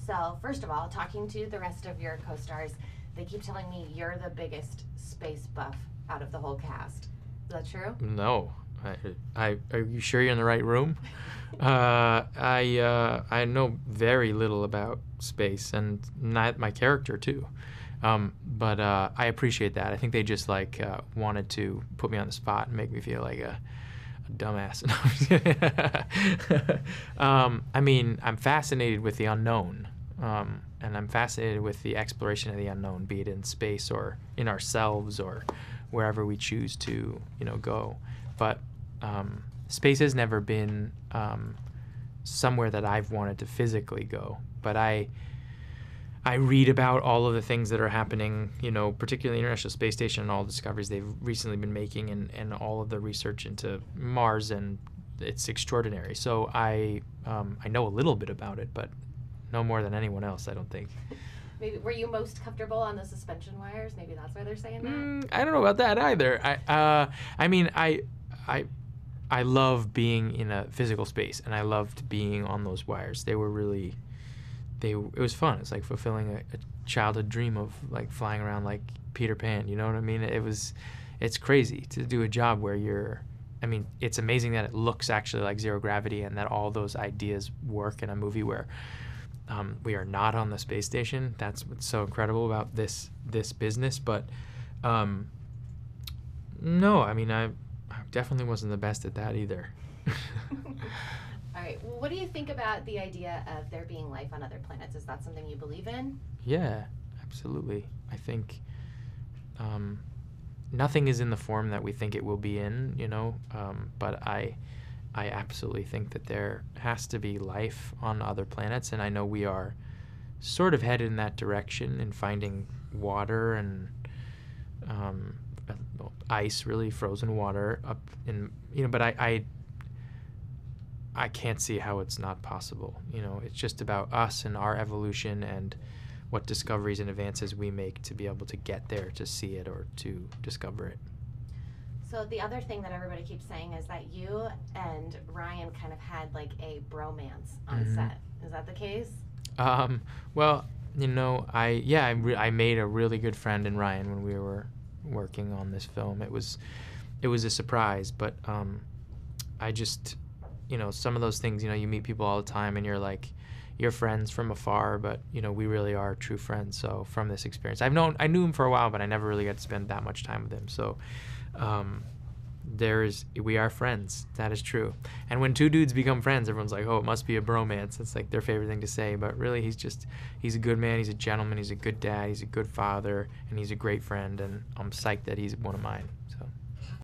So, first of all, talking to the rest of your co-stars, they keep telling me you're the biggest space buff out of the whole cast. Is that true? No. Are you sure you're in the right room? I know very little about space, and not my character too. But I appreciate that. I think they just wanted to put me on the spot and make me feel like a dumbass. I mean, I'm fascinated with the unknown, and I'm fascinated with the exploration of the unknown, be it in space or in ourselves or wherever we choose to, go. But space has never been somewhere that I've wanted to physically go. But I read about all of the things that are happening, particularly the International Space Station and all the discoveries they've recently been making, and all of the research into Mars, and it's extraordinary. So I know a little bit about it, but no more than anyone else, I don't think. Maybe were you most comfortable on the suspension wires? Maybe that's why they're saying that. I don't know about that either. I mean, I love being in a physical space, and I loved being on those wires. They were really. It was fun. It's like fulfilling a childhood dream of flying around like Peter Pan. You know what I mean? It's crazy to do a job where it's amazing that it looks actually like zero gravity, and that all those ideas work in a movie where we are not on the space station. That's what's so incredible about this business. But no, I definitely wasn't the best at that either. All right. Well, what do you think about the idea of there being life on other planets? Is that something you believe in? Yeah, absolutely. I think nothing is in the form that we think it will be in, but I absolutely think that there has to be life on other planets, and I know we are sort of headed in that direction in finding water and ice, really frozen water up in, but I can't see how it's not possible. It's just about us and our evolution and what discoveries and advances we make to be able to get there, to see it or to discover it. So the other thing that everybody keeps saying is that you and Ryan kind of had a bromance on set. Is that the case? Well, I made a really good friend in Ryan when we were working on this film. It was a surprise, but I just, some of those things, you meet people all the time and you're friends from afar, but we really are true friends. So from this experience, I knew him for a while, but I never really got to spend that much time with him. So we are friends. That is true. And when two dudes become friends, everyone's like, oh, it must be a bromance. It's their favorite thing to say. But really, he's a good man. He's a gentleman. He's a good dad. He's a good father. And he's a great friend. And I'm psyched that he's one of mine. So.